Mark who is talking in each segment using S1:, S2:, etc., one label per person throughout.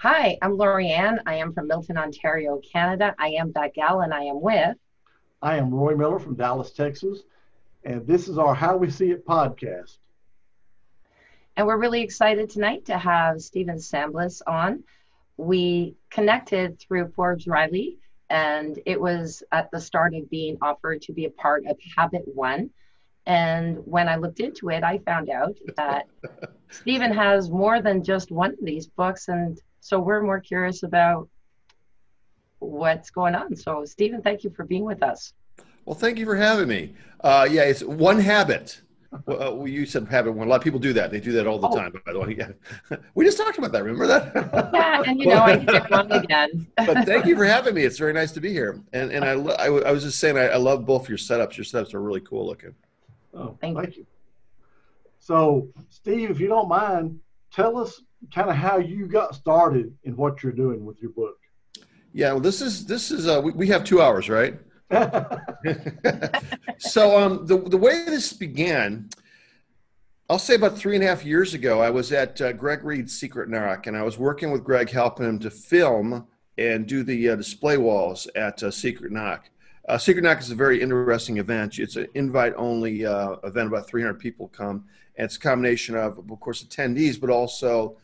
S1: Hi, I'm LaurieAnn. I am from Milton, Ontario, Canada. I am that gal, and I am with.
S2: I am Roy Miller from Dallas, Texas, and this is our How We See It podcast.
S1: And we're really excited tonight to have Stephen Samblis on. We connected through Forbes Riley, and it was at the start of being offered to be a part of Habit One. And when I looked into it, I found out that Stephen has more than just one of these books. And so we're more curious about what's going on. So, Stephen, thank you for being with us.
S3: Well, thank you for having me. Yeah, it's one habit. Well, you said habit one. A lot of people do that. They do that all the time, by the way. Yeah. We just talked about that. Remember that?
S1: Yeah, and I can get wrong again.
S3: But thank you for having me. It's very nice to be here. And I was just saying, I love both your setups. Your setups are really cool looking.
S2: Oh, thank you. So, Steve, if you don't mind, tell us kind of how you got started in what you're doing with your book.
S3: Yeah, well, this is we have 2 hours, right? So the way this began, I'll say about 3.5 years ago, I was at Greg Reed's Secret Knock, and I was working with Greg, helping him to film and do the display walls at Secret Knock. Secret Knock is a very interesting event. It's an invite-only event. About 300 people come, and it's a combination of course, attendees, but also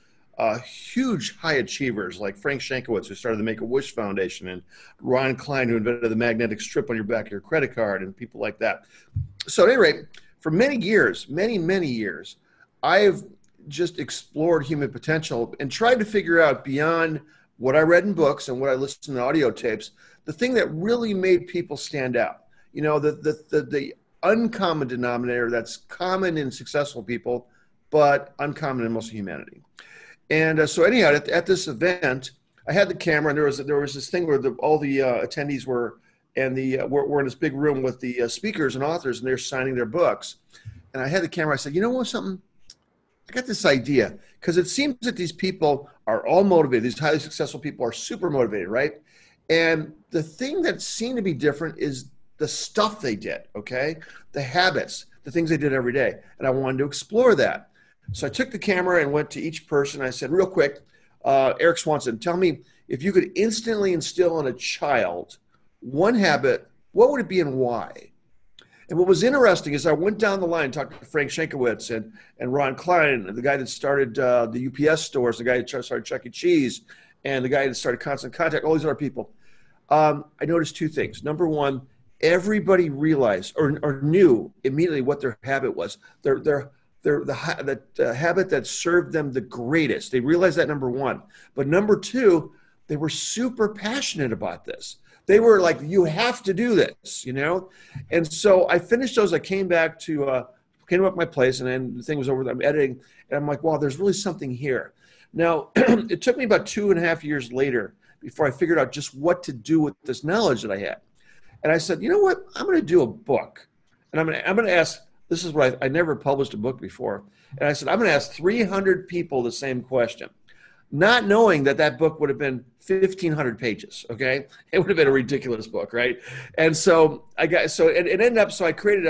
S3: huge high achievers like Frank Shankowitz, who started the Make-A-Wish Foundation, and Ron Klein, who invented the magnetic strip on your back of your credit card, and people like that. So at any rate, for many years, many years, I've just explored human potential and tried to figure out, beyond what I read in books and what I listened to audio tapes, the thing that really made people stand out. You know, the uncommon denominator that's common in successful people, but uncommon in most of humanity. And so anyhow, at this event, I had the camera, and there was this thing where all the attendees were, and we're in this big room with the speakers and authors, and they're signing their books. And I had the camera. I said, you know what, something? I got this idea, because it seems that these people are all motivated. These highly successful people are super motivated, right? And the thing that seemed to be different is the stuff they did, okay? The habits, the things they did every day. And I wanted to explore that. So I took the camera and went to each person. I said, real quick, Eric Swanson, tell me, if you could instantly instill in a child one habit, what would it be and why? And what was interesting is I went down the line and talked to Frank Shankowitz and Ron Klein, the guy that started the UPS stores, the guy that started Chuck E. Cheese, and the guy that started Constant Contact, all these other people. I noticed two things. Number one, everybody realized or knew immediately what their habit was. The habit that served them the greatest. They realized that, number one. But number two, they were super passionate about this. They were like, you have to do this, you know? And so I finished those. I came back to my place, and then the thing was over. I'm editing, and I'm like, wow, there's really something here. Now, it took me about 2.5 years later before I figured out just what to do with this knowledge that I had. And I said, you know what? I'm going to do a book, and I'm going to ask. This is what I never published a book before. And I said, I'm going to ask 300 people the same question, not knowing that book would have been 1,500 pages. Okay. It would have been a ridiculous book. Right. And so it ended up, so I ended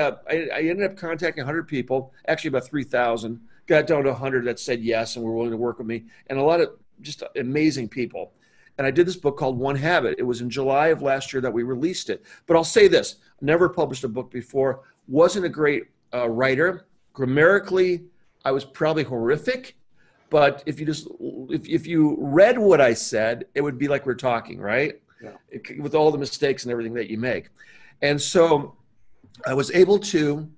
S3: up contacting 100 people, actually about 3,000, got down to 100 that said yes and were willing to work with me, and a lot of just amazing people. And I did this book called One Habit. It was in July of last year that we released it. But I'll say this, never published a book before, wasn't a great writer. Grammatically, I was probably horrific, but if you read what I said, it would be like we're talking, right? Yeah. With all the mistakes and everything that you make. And so I was able to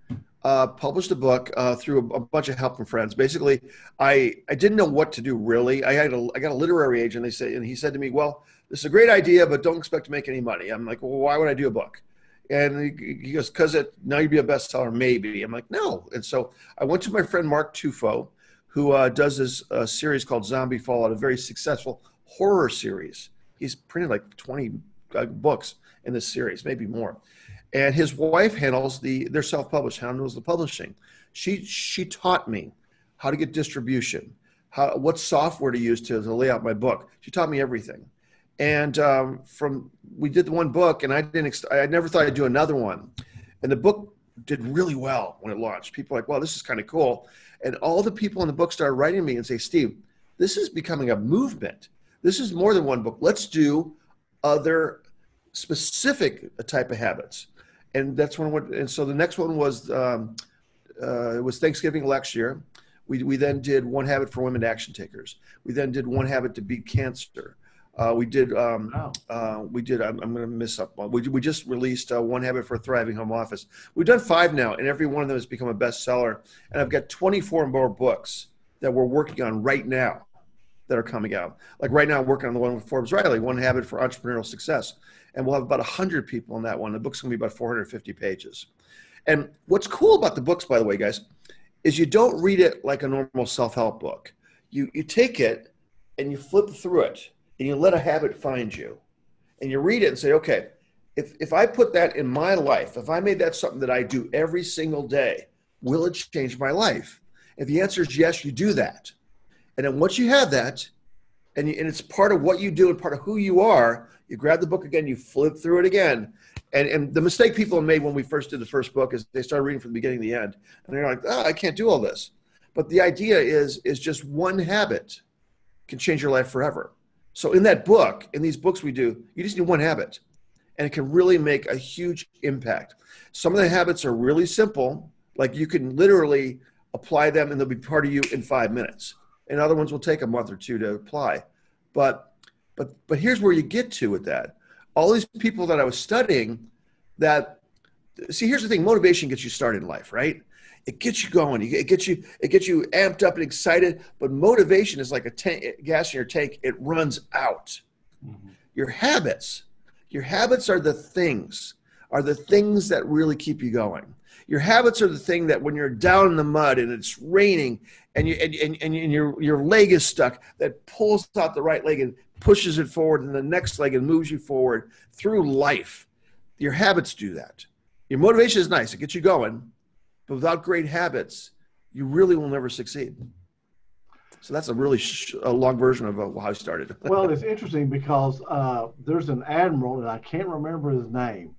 S3: publish the book through a bunch of help from friends. Basically, I didn't know what to do really. I got a literary agent. And he said to me, well, this is a great idea, but don't expect to make any money. I'm like, well, why would I do a book? And he goes, because now you'd be a bestseller, maybe. I'm like, no. And so I went to my friend Mark Tufo, who does this series called Zombie Fallout, a very successful horror series. He's printed like 20 books in this series, maybe more. And his wife handles they're self-published, handles the publishing. She taught me how to get distribution, what software to use to lay out my book. She taught me everything. And we did the one book, and I never thought I'd do another one. And the book did really well when it launched. People were like, wow, this is kind of cool. And all the people in the book started writing me and say, Steve, this is becoming a movement. this is more than one book. Let's do other specific type of habits. And that's when, and so the next one was, it was Thanksgiving last year. We then did One Habit for Women Action Takers. We then did One Habit to Beat Cancer. We did, I'm going to miss up one. We just released One Habit for a Thriving Home Office. We've done 5 now, and every one of them has become a bestseller. And I've got 24 more books that we're working on right now that are coming out. Like right now, I'm working on the one with Forbes Riley, One Habit for Entrepreneurial Success. And we'll have about 100 people in that one. The book's going to be about 450 pages. And what's cool about the books, by the way, guys, is you don't read it like a normal self-help book. You take it and you flip through it and you let a habit find you. And you read it and say, okay, if I put that in my life, if I made that something that I do every single day, will it change my life? If the answer is yes, you do that. And then once you have that, and it's part of what you do and part of who you are, you grab the book again, you flip through it again. And the mistake people have made when we first did the first book is they started reading from the beginning to the end. And they're like, oh, I can't do all this. But the idea is just one habit can change your life forever. So in that book, in these books we do, you just need one habit. And it can really make a huge impact. Some of the habits are really simple. Like you can literally apply them and they'll be part of you in 5 minutes. And other ones will take a month or 2 to apply. But here's where you get to with that. All these people that I was studying that, see, here's the thing, motivation gets you started in life, right? It gets you going. It gets you amped up and excited, but motivation is like a gas in your tank. It runs out. Mm-hmm. Your habits are the things that really keep you going. Your habits are the thing that when you're down in the mud and it's raining and your leg is stuck, that pulls out the right leg and pushes it forward and the next leg and moves you forward through life. Your habits do that. Your motivation is nice. It gets you going. But without great habits, you really will never succeed. So that's a really long version of how I started.
S2: Well, it's interesting because there's an admiral, and I can't remember his name,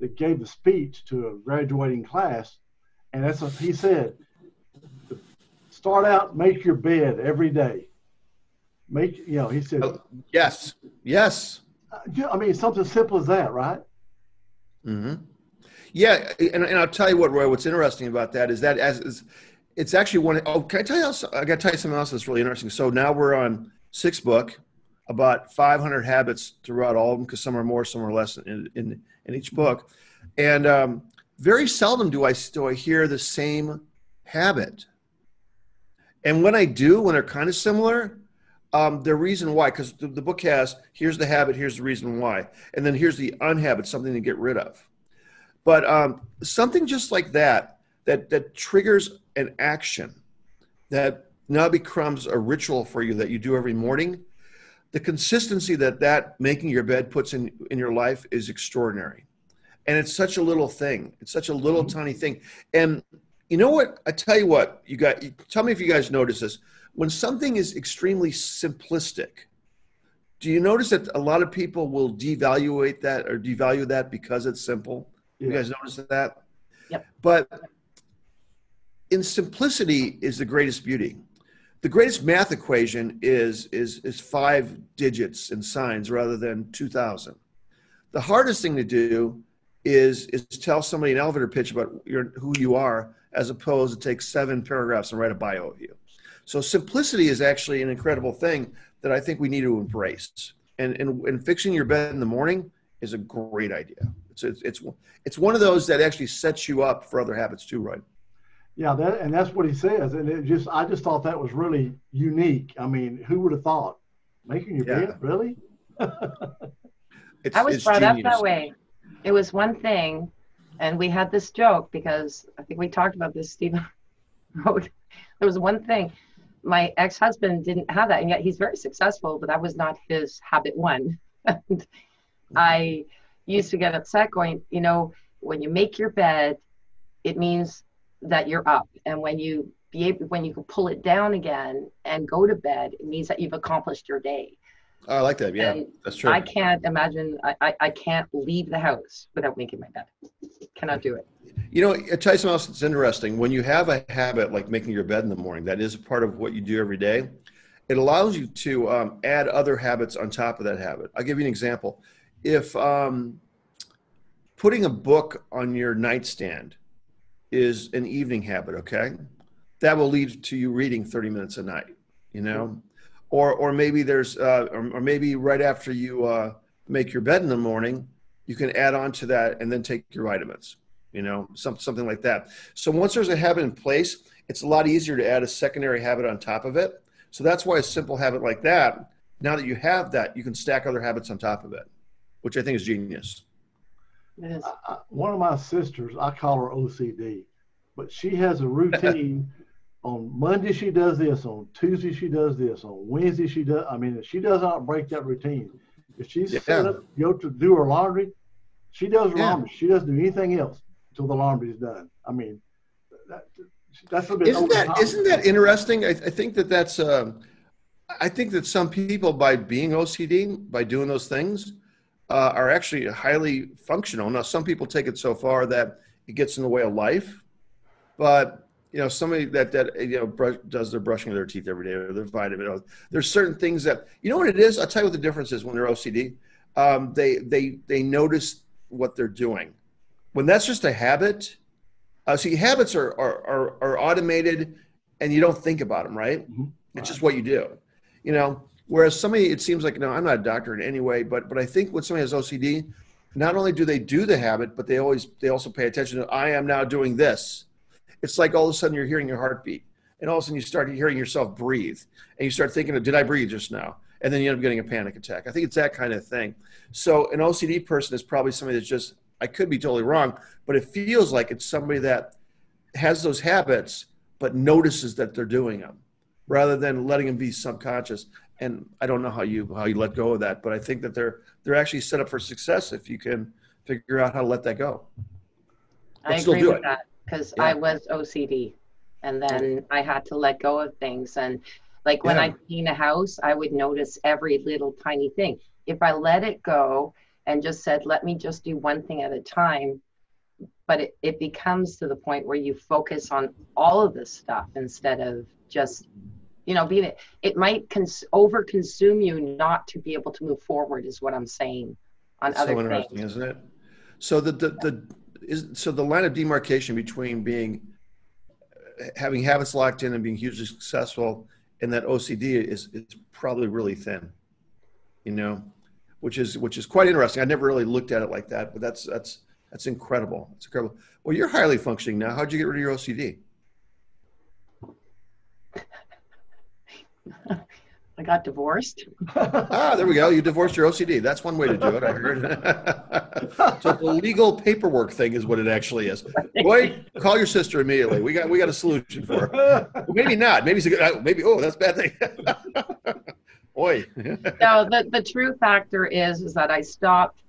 S2: that gave the speech to a graduating class. And that's what he said. Start out, make your bed every day. He said.
S3: Yes.
S2: I mean, something simple as that, right?
S3: Mm-hmm. Yeah, and I'll tell you what, Roy. What's interesting about that is that it's actually one. Oh, can I tell you? I got to tell you something else that's really interesting. So now we're on 6th book, about 500 habits throughout all of them, because some are more, some are less in each book, and very seldom do I hear the same habit. And when I do, when they're kind of similar, the reason why, because the book has, here's the habit, here's the reason why, and then here's the unhabit, something to get rid of. But something just like that triggers an action that now becomes a ritual for you that you do every morning. The consistency that making your bed puts in your life is extraordinary. And it's such a little thing. It's such a little tiny thing. And you know what? I tell you what, tell me if you guys notice this. When something is extremely simplistic, do you notice that a lot of people will devalue that because it's simple? Yeah. You guys notice that?
S1: Yep.
S3: But in simplicity is the greatest beauty. The greatest math equation is 5 digits and signs rather than 2,000. The hardest thing to do is tell somebody an elevator pitch about who you are, as opposed to take 7 paragraphs and write a bio of you. So simplicity is actually an incredible thing that I think we need to embrace. And fixing your bed in the morning is a great idea. It's one of those that actually sets you up for other habits too, Roy.
S2: Yeah, that's what he says. And I just thought that was really unique. I mean, who would have thought? Making your bed, really?
S1: I was brought up that way. It was one thing, and we had this joke because I think we talked about this, Steve wrote. There was one thing. My ex-husband didn't have that, and yet he's very successful, but that was not his habit one. And I used to get upset going, when you make your bed, it means that you're up. And when you can pull it down again and go to bed, it means that you've accomplished your day.
S3: Oh, I like that. Yeah,
S1: and
S3: that's true.
S1: I can't imagine, I can't leave the house without making my bed. Cannot do it.
S3: I'll tell you something else that's interesting. When you have a habit like making your bed in the morning, that is a part of what you do every day. it allows you to add other habits on top of that habit. I'll give you an example. If putting a book on your nightstand is an evening habit, okay, that will lead to you reading 30 minutes a night, you know, or maybe there's, or maybe right after you make your bed in the morning, you can add on to that and then take your vitamins, you know, something like that. So once there's a habit in place, it's a lot easier to add a secondary habit on top of it. So that's why a simple habit like that, now that you have that, you can stack other habits on top of it, which I think is genius.
S1: It is.
S2: One of my sisters, I call her OCD, but she has a routine. On Monday she does this, on Tuesday she does this, on Wednesday she does. I mean, she does not break that routine. If she's set up, go to do her laundry, she does her laundry. She doesn't do anything else until the laundry is done. I mean, that's a bit.
S3: Isn't that interesting? I think that's. I think that some people, by being OCD, by doing those things, are actually highly functional. Now, some people take it so far that it gets in the way of life, but you know, somebody that does their brushing of their teeth every day, or their vitamin. There's certain things that, you know what it is. I'll tell you what the difference is when they're OCD. They notice what they're doing. When that's just a habit. See, habits are automated, and you don't think about them, right? Mm-hmm. It's just what you do, you know. Whereas somebody, it seems like, no, I'm not a doctor in any way, but I think when somebody has OCD, not only do they do the habit, but they also pay attention to, I am now doing this. It's like all of a sudden you're hearing your heartbeat, and all of a sudden you start hearing yourself breathe, and you start thinking, did I breathe just now? And then you end up getting a panic attack. I think it's that kind of thing. So an OCD person is probably somebody that's just, I could be totally wrong, but it feels like it's somebody that has those habits, but notices that they're doing them, rather than letting them be subconscious. And I don't know how you let go of that, but I think that they're actually set up for success if you can figure out how to let that go.
S1: I agree with that, because I was OCD, and then I had to let go of things. And like when I clean a house, I would notice every little tiny thing. If I let it go and just said, let me just do one thing at a time, but it becomes to the point where you focus on all of this stuff instead of just, you know, it might over consume you not to be able to move forward, is what I'm saying on other things. So interesting,
S3: isn't it? So the line of demarcation between having habits locked in and being hugely successful and that OCD is probably really thin, you know, which is quite interesting. I never really looked at it like that, but that's incredible. It's incredible. Well, you're highly functioning now. How'd you get rid of your OCD?
S1: I got divorced.
S3: There we go. You divorced your OCD. That's one way to do it, I heard. So the legal paperwork thing is what it actually is. Boy, call your sister immediately. We got a solution for her. Well, maybe not. Maybe that's a bad thing. Boy.
S1: No, the true factor is that I stopped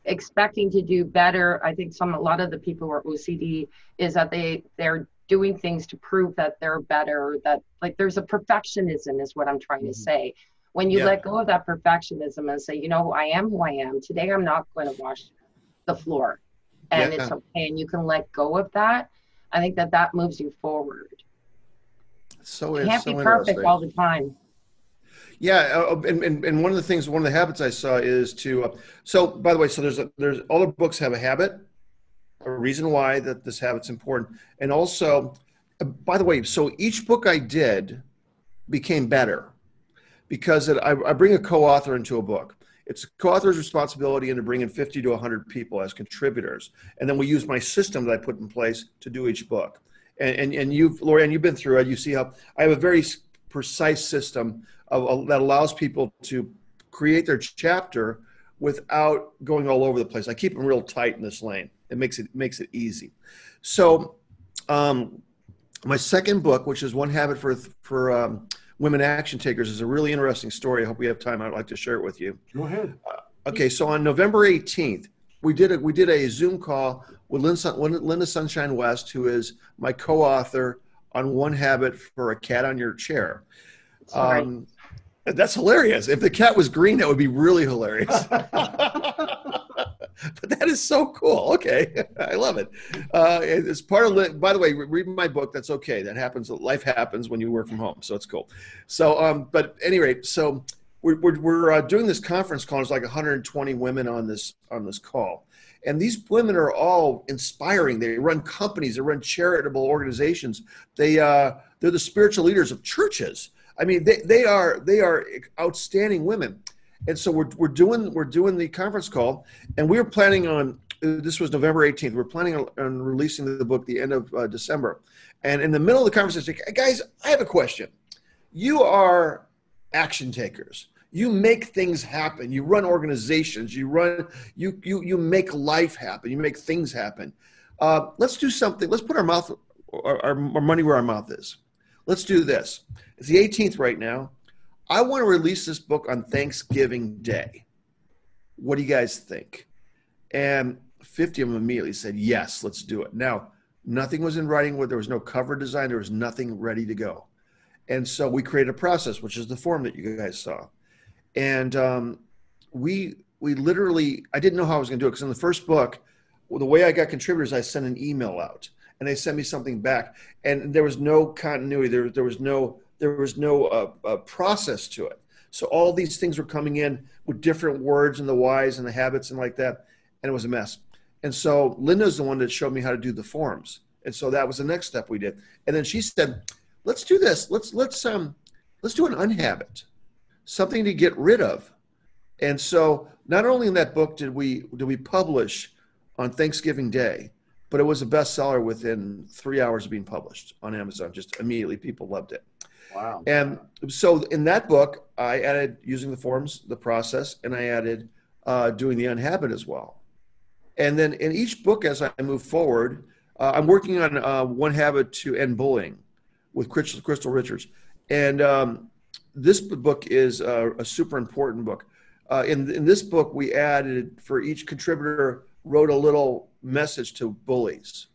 S1: expecting to do better. I think a lot of the people who are OCD is that they're doing things to prove that they're better, that like there's a perfectionism is what I'm trying to say. When you let go of that perfectionism and say, you know, I am who I am. Today I'm not going to wash the floor, and it's okay, and you can let go of that. I think that moves you forward.
S3: So
S1: you can't be perfect all the time.
S3: Yeah, and one of the habits I saw is to. So by the way, so there's all the books have a habit, a reason why that this habit's important, and also, by the way, so each book I did became better because I bring a co-author into a book. It's a co-author's responsibility to bring in 50 to 100 people as contributors, and then we use my system that I put in place to do each book. And LaurieAnn, you've been through it. You see how I have a very precise system that allows people to create their chapter without going all over the place. I keep them real tight in this lane. It makes it easy. So my second book, which is One Habit for Women Action Takers, is a really interesting story. I hope we have time. I'd like to share it with you.
S2: Go ahead.
S3: Okay, so on November 18th, we did a Zoom call with Linda Sunshine West, who is my co-author on One Habit for a Cat on Your Chair. That's hilarious. If the cat was green, that would be really hilarious. But that is so cool. Okay. I love it. It's part of, by the way, read my book. That's okay. That happens. Life happens when you work from home. So it's cool. So, but at any rate, so we're doing this conference call. There's like 120 women on this call. And these women are all inspiring. They run companies. They run charitable organizations. They're the spiritual leaders of churches. I mean, they are outstanding women. And so we're doing the conference call, and we were planning on, this was November 18th. We're planning on releasing the book the end of December. And in the middle of the conversation, guys, I have a question. You are action takers. You make things happen. You run organizations. You make life happen. You make things happen. Let's do something. Let's put our money where our mouth is. Let's do this. It's the 18th right now. I want to release this book on Thanksgiving Day. What do you guys think? And 50 of them immediately said, yes, let's do it. Now, nothing was in writing. There was no cover design. There was nothing ready to go. And so we created a process, which is the form that you guys saw. And we literally, I didn't know how I was going to do it, because in the first book, the way I got contributors, I sent an email out and they sent me something back, and there was no continuity. There was no process to it. So all these things were coming in with different words and the whys and the habits and like that, and it was a mess. And so Linda's the one that showed me how to do the forms, and so that was the next step we did. And then she said, "Let's do this. Let's do an unhabit, something to get rid of." And so not only in that book did we publish on Thanksgiving Day, but it was a bestseller within 3 hours of being published on Amazon. Just immediately, people loved it.
S2: Wow.
S3: And so in that book, I added using the forms, the process, and I added doing the unhabit as well. And then in each book, as I move forward, I'm working on One Habit to End Bullying with Crystal Richards. And this book is a super important book. In this book, we added, for each contributor, wrote a little message to bullies.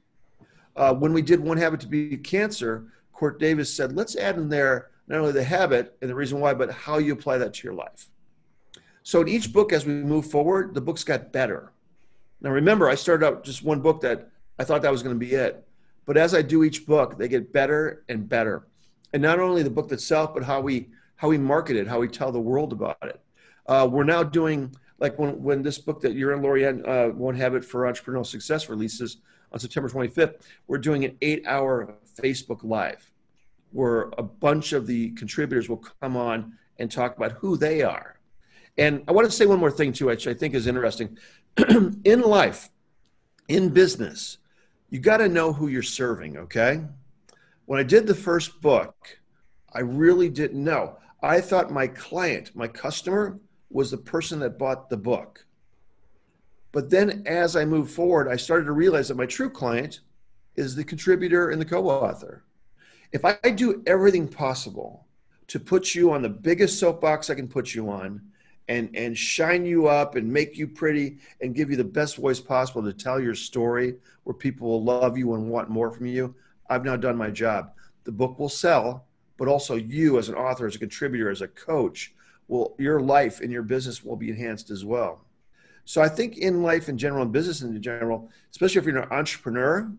S3: When we did One Habit to Beat Cancer, Court Davis said, let's add in there not only the habit and the reason why, but how you apply that to your life. So in each book, as we move forward, the books got better. Now remember, I started out just one book that I thought that was going to be it. But as I do each book, they get better and better. And not only the book itself, but how we market it, how we tell the world about it. We're now doing, like when this book that you're in, LaurieAnn, One Habit for Entrepreneurial Success, releases on September 25th, we're doing an 8-hour Facebook Live where a bunch of the contributors will come on and talk about who they are. And I want to say one more thing too, which I think is interesting. In life, in business, you got to know who you're serving, okay? When I did the first book, I really didn't know. I thought my client, my customer, was the person that bought the book. But then as I moved forward, I started to realize that my true client is the contributor and the co-author. If I do everything possible to put you on the biggest soapbox I can put you on and shine you up and make you pretty and give you the best voice possible to tell your story where people will love you and want more from you, I've now done my job. The book will sell, but also you as an author, as a contributor, as a coach, your life and your business will be enhanced as well. So I think in life in general, and business in general, especially if you're an entrepreneur,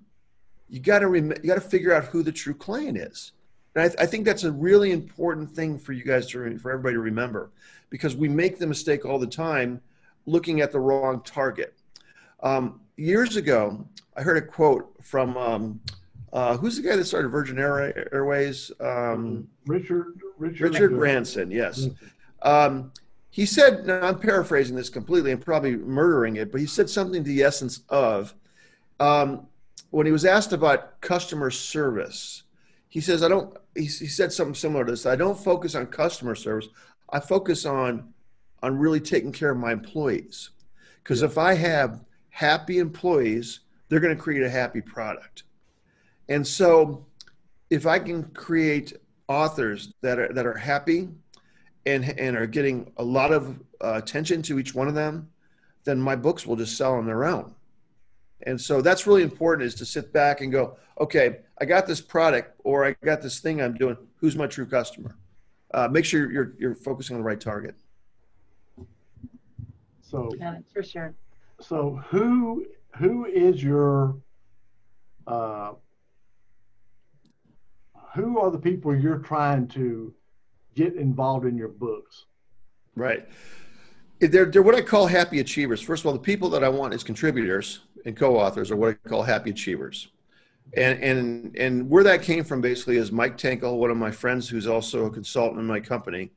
S3: you got to figure out who the true client is. And I think that's a really important thing for you guys for everybody to remember, because we make the mistake all the time looking at the wrong target. Years ago, I heard a quote from who's the guy that started Virgin Airways? Richard Branson. Yes. He said, now I'm paraphrasing this completely and probably murdering it, but he said something to the essence of, when he was asked about customer service, he says, he said something similar to this. I don't focus on customer service. I focus on really taking care of my employees. Because if I have happy employees, they're going to create a happy product. And so if I can create authors that are happy and are getting a lot of attention to each one of them, then my books will just sell on their own. And so that's really important, is to sit back and go, okay, I got this product or I got this thing I'm doing. Who's my true customer? Make sure you're focusing on the right target.
S2: So
S1: yeah, for sure.
S2: So who is your uh, who are the people you're trying to get involved in your books?
S3: Right. They're what I call happy achievers. First of all, the people that I want as contributors and co-authors are what I call happy achievers. And where that came from basically is Mike Tinkle, one of my friends who's also a consultant in my company.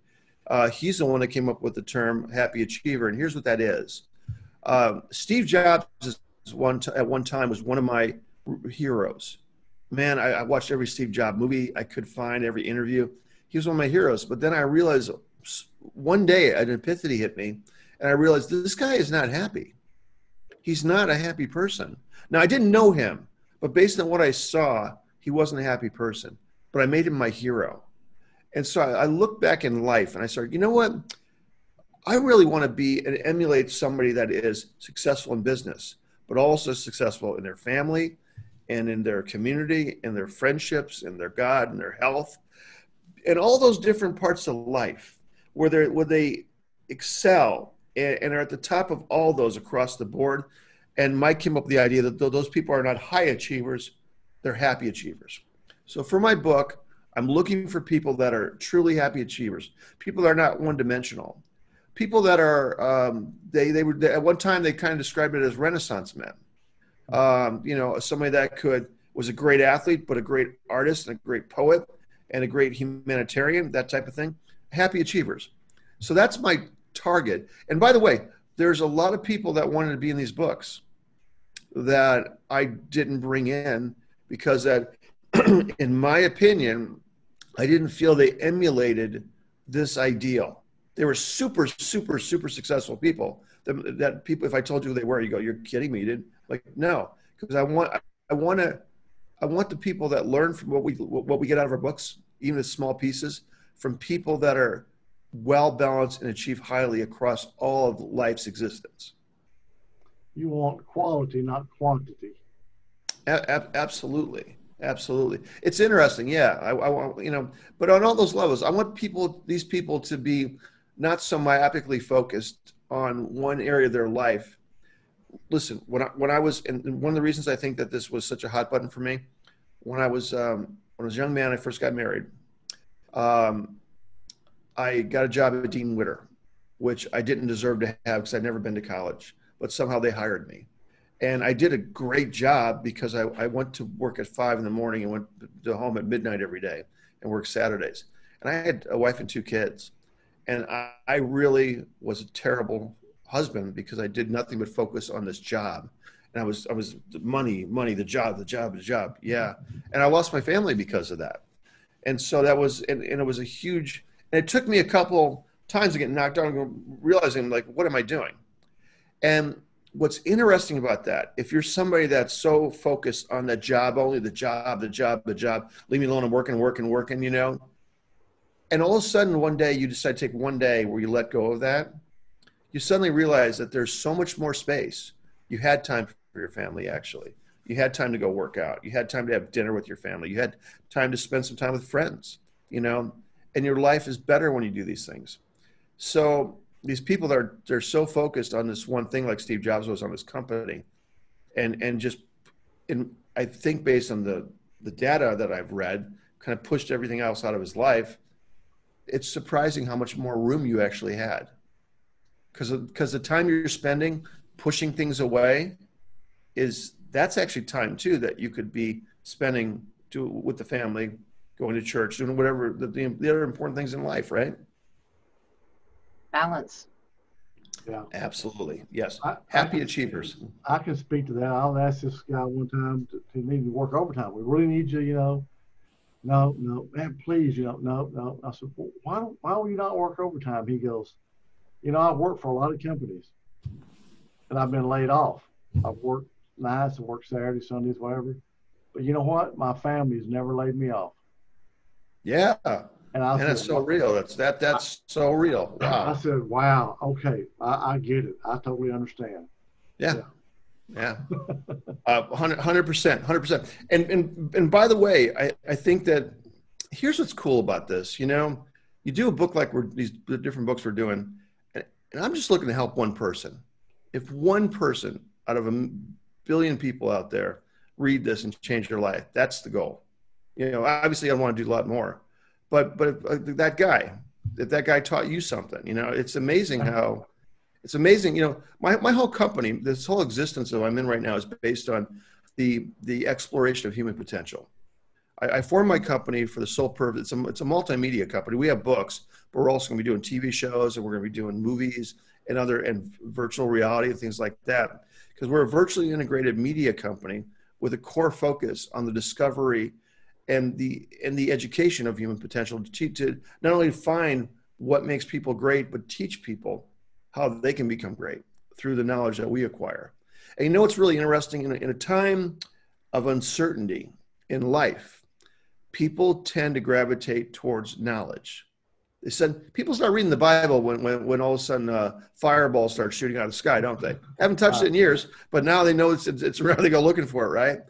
S3: He's the one that came up with the term happy achiever. And here's what that is. Steve Jobs at one time was one of my heroes. Man, I watched every Steve Jobs movie I could find, every interview. He was one of my heroes. But then I realized one day an epiphany hit me, and I realized this guy is not happy. He's not a happy person. Now, I didn't know him, but based on what I saw, he wasn't a happy person. But I made him my hero. And so I looked back in life and I started, you know what? I really want to be and emulate somebody that is successful in business, but also successful in their family and in their community, in their friendships, in their God, and their health, and all those different parts of life where they excel and are at the top of all those across the board. And Mike came up with the idea that those people are not high achievers, they're happy achievers. So for my book, I'm looking for people that are truly happy achievers, people that are not one-dimensional, people that are, they were, at one time they kind of described it as Renaissance men. Somebody that was a great athlete, but a great artist and a great poet and a great humanitarian, that type of thing. Happy achievers. So that's my target. And by the way, there's a lot of people that wanted to be in these books that I didn't bring in because that, in my opinion, I didn't feel they emulated this ideal. They were super, super, super successful people. That people, if I told you who they were, you go, "You're kidding me, dude." Like, no, because I want the people that learn from what we get out of our books, even the small pieces, from people that are well balanced and achieve highly across all of life's existence.
S2: You want quality, not quantity.
S3: Absolutely. Absolutely. It's interesting. Yeah. I want, but on all those levels, I want these people to be not so myopically focused on one area of their life. Listen, when I was, and one of the reasons I think that this was such a hot button for me, when I was a young man, I first got married. I got a job at Dean Witter, which I didn't deserve to have because I'd never been to college, but somehow they hired me. And I did a great job because I went to work at 5 a.m. and went to home at midnight every day and worked Saturdays. And I had a wife and 2 kids. And I really was a terrible husband because I did nothing but focus on this job. And I was money, the job. Yeah. And I lost my family because of that. And so that was, and it was a huge, and it took me a couple times to get knocked down and realizing, like, what am I doing? And what's interesting about that, if you're somebody that's so focused on the job, only the job, leave me alone, I'm working, and all of a sudden one day you decide to take one day where you let go of that, you suddenly realize that there's so much more space. You had time for your family, actually. You had time to go work out. You had time to have dinner with your family. You had time to spend some time with friends, and your life is better when you do these things. So these people they're so focused on this one thing, like Steve Jobs was on his company, and I think based on the data that I've read, kind of pushed everything else out of his life. It's surprising how much more room you actually had, because the time you're spending pushing things away that's actually time too that you could be spending with the family, going to church, doing whatever the other important things in life, right?
S1: Balance.
S2: Yeah,
S3: absolutely. Yes. Happy achievers.
S2: I can speak to that. I'll ask this guy one time to need to work overtime. We really need you, no, man, please, no. I said, well, why will you not work overtime? He goes, I've worked for a lot of companies and I've been laid off. I've worked nights and worked Saturdays, Sundays, whatever. But you know what? My family's never laid me off.
S3: Yeah.
S2: And
S3: that's so real. That's so real. Wow.
S2: I said, wow, okay, I get it. I totally understand.
S3: Yeah. 100%. And by the way, I think that here's what's cool about this. You do a book like these different books we're doing, and I'm just looking to help one person. if one person out of a billion people out there read this and change their life, that's the goal. You know, obviously I want to do a lot more, but if that guy, if that guy taught you something, you know, it's amazing how, it's amazing. You know, my whole company, this whole existence that I'm in right now is based on the exploration of human potential. I formed my company for the sole purpose. It's a multimedia company. We have books, but we're also going to be doing TV shows, and we're going to be doing movies and virtual reality and things like that. Because we're a virtually integrated media company with a core focus on the discovery and the education of human potential to not only find what makes people great, but teach people how they can become great through the knowledge that we acquire. And you know what's really interesting? In a time of uncertainty in life, people tend to gravitate towards knowledge. They said people start reading the Bible when all of a sudden fireballs start shooting out of the sky, don't they? Haven't touched it in years, but now they know it's around. They go looking for it, right?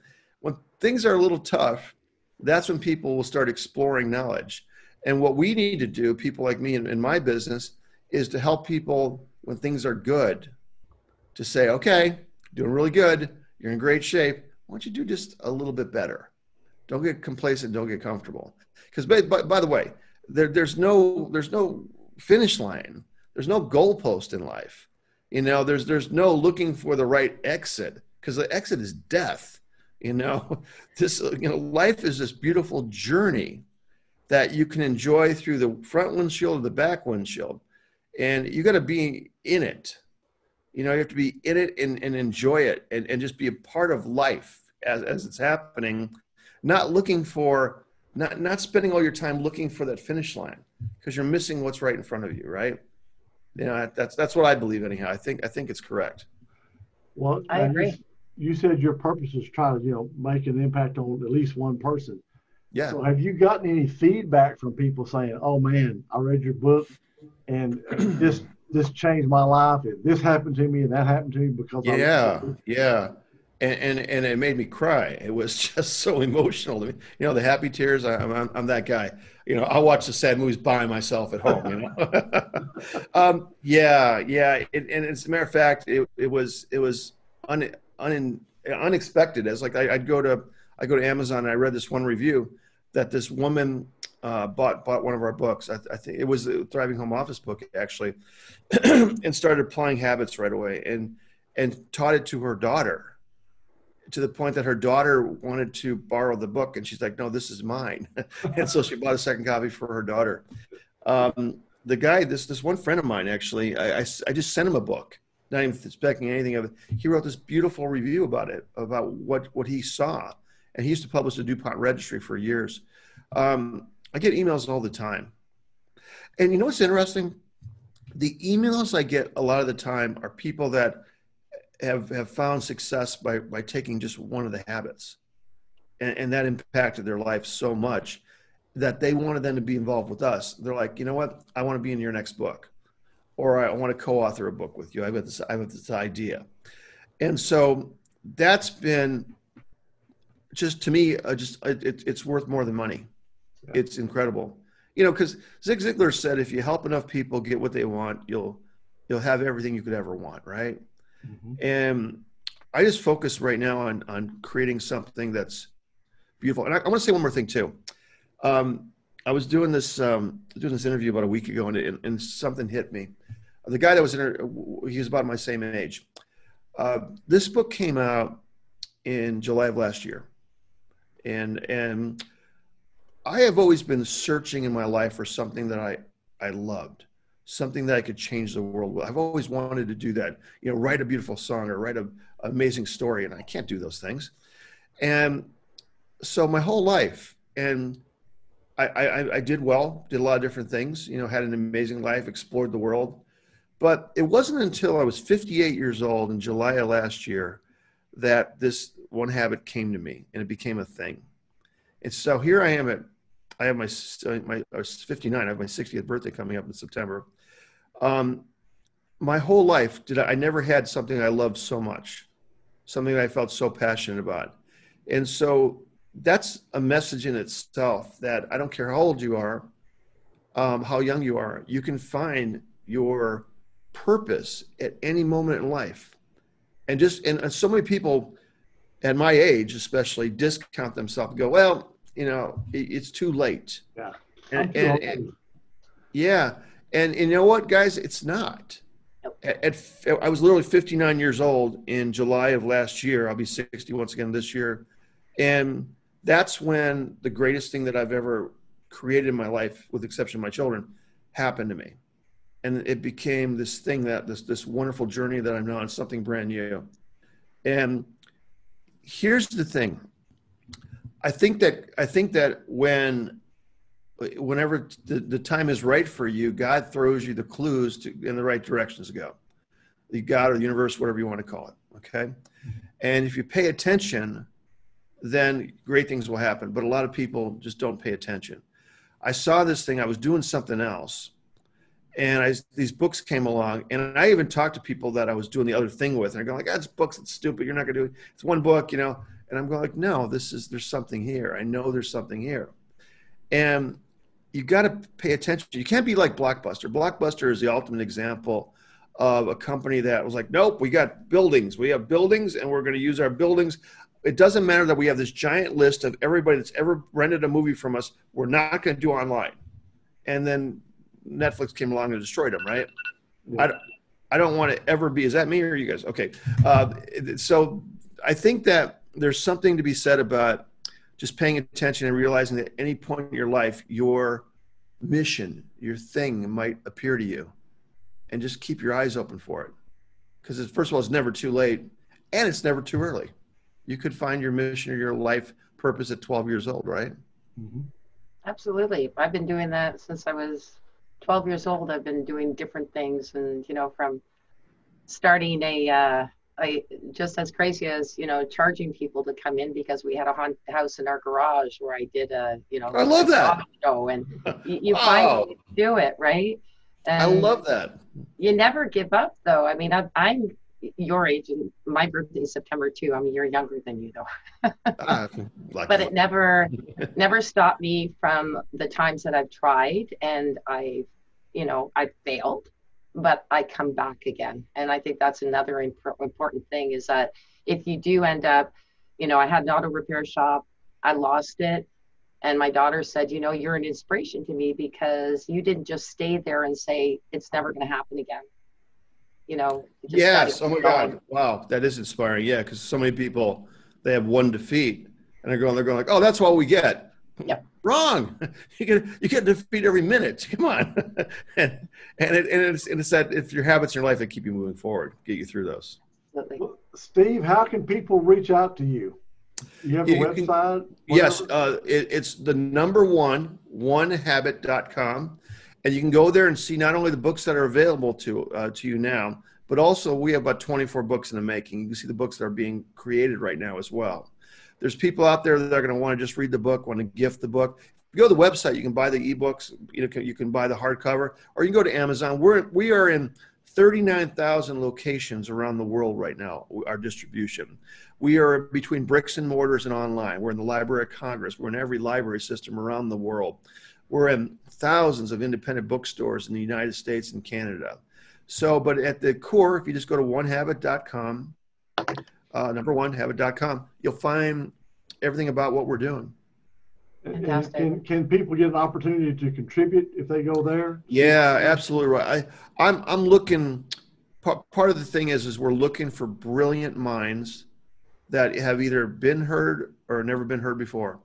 S3: When things are a little tough, that's when people will start exploring knowledge. And what we need to do, people like me in my business, is to help people when things are good, to say, okay, doing really good, you're in great shape. Why don't you do just a little bit better? Don't get complacent. Don't get comfortable. Because by the way, there's no finish line. There's no goalpost in life. You know, there's no looking for the right exit, because the exit is death. You know, life is this beautiful journey that you can enjoy through the front windshield or the back windshield, and you got to be in it. You know, you have to be in it and enjoy it and just be a part of life as it's happening. Not looking for, not spending all your time looking for that finish line, because you're missing what's right in front of you, right? You know, that's what I believe anyhow. I think it's correct.
S2: Well,
S1: I agree.
S2: You said your purpose is trying to, make an impact on at least one person.
S3: Yeah.
S2: So have you gotten any feedback from people saying, "Oh man, I read your book and this changed my life. This happened to me and that happened to me because I read it."
S3: Yeah. And it made me cry. It was just so emotional to me. You know, the happy tears. I'm that guy. You know, I'll watch the sad movies by myself at home. You know. Yeah. And as a matter of fact, it was unexpected. As like I go to Amazon and I read this one review that this woman bought one of our books. I think it was the Thriving Home Office book actually, and started applying habits right away and taught it to her daughter, to the point that her daughter wanted to borrow the book, and she's like, "No, this is mine." And so she bought a second copy for her daughter. The guy, this one friend of mine, actually, I just sent him a book, not even expecting anything of it. He wrote this beautiful review about it, about what he saw. And he used to publish the DuPont Registry for years. I get emails all the time. And you know what's interesting? The emails I get a lot of the time are people that have found success by taking just one of the habits. And that impacted their life so much that they wanted them to be involved with us. They're like, you know what? I want to be in your next book, or I want to co-author a book with you. I have this idea. And so that's been just, to me, it's worth more than money. Yeah. It's incredible. You know, because Zig Ziglar said, if you help enough people get what they want, you'll have everything you could ever want, right? Mm-hmm. And I just focus right now on creating something that's beautiful. And I want to say one more thing too. I was doing this interview about a week ago, and something hit me. The guy that was he was about my same age. This book came out in July of last year, and I have always been searching in my life for something that I loved, something that I could change the world with. I've always wanted to do that, you know, write a beautiful song or write an amazing story, and I can't do those things. And so my whole life, and I did well, did a lot of different things, you know, had an amazing life, explored the world. But it wasn't until I was 58 years old in July of last year that this one habit came to me, and it became a thing. And so here I am I was 59. I have my 60th birthday coming up in September. My whole life I never had something I loved so much, something that I felt so passionate about. And so that's a message in itself, that I don't care how old you are, how young you are, you can find your purpose at any moment in life. And so many people at my age, especially, discount themselves and go, well, it's too late.
S2: Yeah.
S3: And yeah. And you know what, guys? It's not. I was literally 59 years old in July of last year. I'll be 60 once again this year. And that's when the greatest thing that I've ever created in my life, with the exception of my children, happened to me. And it became this thing this wonderful journey that I'm on, something brand new. And here's the thing. I think that whenever the time is right for you, God throws you the clues in the right directions to go. The God or the universe, whatever you want to call it. Okay. And if you pay attention, then great things will happen. But a lot of people just don't pay attention. I saw this thing, I was doing something else, and these books came along, and I even talked to people that I was doing the other thing with, and they're going like, "That's books, it's stupid, you're not going to do it. It's one book, And I'm going like, no, there's something here. I know there's something here. And you got to pay attention. You can't be like Blockbuster. Blockbuster is the ultimate example of a company that was like, nope, we got buildings. We have buildings, and we're going to use our buildings. It doesn't matter that we have this giant list of everybody that's ever rented a movie from us. We're not going to do online. And then Netflix came along and destroyed them, right? Yeah. I don't want to ever be, is that me or you guys? Okay. So I think that there's something to be said about just paying attention and realizing that at any point in your life, your mission, your thing might appear to you, and just keep your eyes open for it. Because first of all, it's never too late, and it's never too early. You could find your mission or your life purpose at 12 years old, right?
S2: Mm-hmm.
S1: Absolutely. I've been doing that since I was 12 years old. I've been doing different things, and, from starting just as crazy as, charging people to come in because we had a haunted house in our garage where I did I
S3: love that
S1: show, and you
S3: wow.
S1: finally do it, right? And
S3: I love that.
S1: You never give up, though. I mean, I'm your age, and my birthday is September 2. I mean, you're younger than you, though. But it never stopped me from the times that I've tried, and I failed, but I come back again. And I think that's another important thing, is that if you do end up, I had an auto repair shop, I lost it. And my daughter said, you're an inspiration to me because you didn't just stay there and say, it's never going to happen again.
S3: Yes. Oh my God. Wow. That is inspiring. Yeah. Because so many people, they have one defeat and they're going like, oh, that's all we get.
S1: Yep.
S3: Wrong. You get defeat every minute. Come on. and it's that if your habits in your life that keep you moving forward, get you through those.
S1: Absolutely.
S2: Steve, how can people reach out to you? You have a website?
S3: Yes. It's the number onehabit.com. And you can go there and see not only the books that are available to you now, but also we have about 24 books in the making. You can see the books that are being created right now as well. There's people out there that are going to want to just read the book, want to gift the book. If you go to the website, you can buy the ebooks. You can buy the hardcover, or you can go to Amazon. We are in 39,000 locations around the world right now, our distribution. We are between bricks and mortars and online. We're in the Library of Congress. We're in every library system around the world. We're in thousands of independent bookstores in the United States and Canada. So, but at the core, if you just go to onehabit.com, number onehabit.com, you'll find everything about what we're doing.
S2: And can people get an opportunity to contribute if they go there?
S3: Yeah, absolutely right. I'm looking. Part of the thing is we're looking for brilliant minds that have either been heard or never been heard before.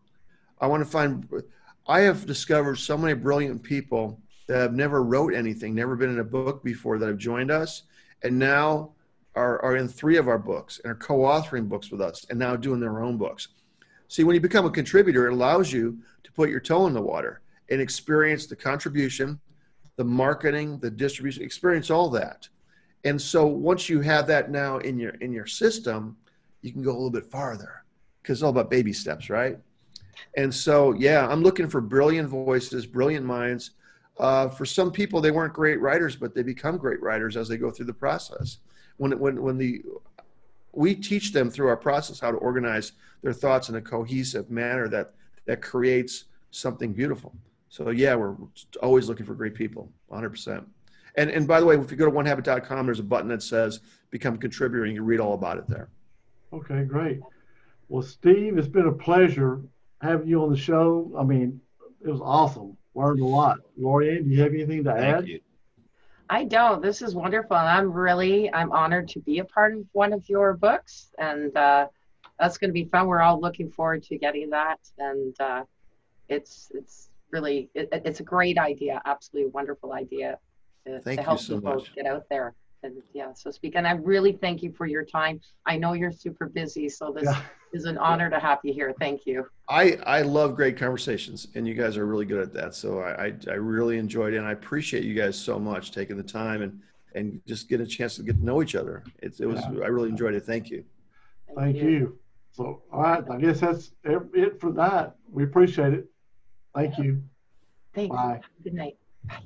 S3: I have discovered so many brilliant people that have never wrote anything, never been in a book before, that have joined us, and now are in 3 of our books and are co-authoring books with us and now doing their own books. See, when you become a contributor, it allows you to put your toe in the water and experience the contribution, the marketing, the distribution, experience all that. And so once you have that now in your system, you can go a little bit farther, because it's all about baby steps, right? And so, yeah, I'm looking for brilliant voices, brilliant minds. For some people, they weren't great writers, but they become great writers as they go through the process. We teach them through our process how to organize their thoughts in a cohesive manner that creates something beautiful. So, yeah, we're always looking for great people, 100%. And by the way, if you go to onehabit.com, there's a button that says become a contributor, and you can read all about it there.
S2: Okay, great. Well, Steve, it's been a pleasure having you on the show. I mean, it was awesome. Learned a lot. LaurieAnn, do you have anything to add?
S3: Thank you.
S1: I don't. This is wonderful. I'm honored to be a part of one of your books, and that's going to be fun. We're all looking forward to getting that, and it's really it's a great idea, absolutely wonderful idea to help
S3: so
S1: people
S3: much.
S1: get out there and so speak. And I really thank you for your time. I know you're super busy, so this is an honor to have you here. Thank you.
S3: I love great conversations, and you guys are really good at that. So I really enjoyed it, and I appreciate you guys so much taking the time and just getting a chance to get to know each other. I really enjoyed it. Thank you.
S2: Thank you. So, all right, I guess that's it for that. We appreciate it. Thank you.
S1: Thanks.
S2: Bye.
S1: Good night. Bye.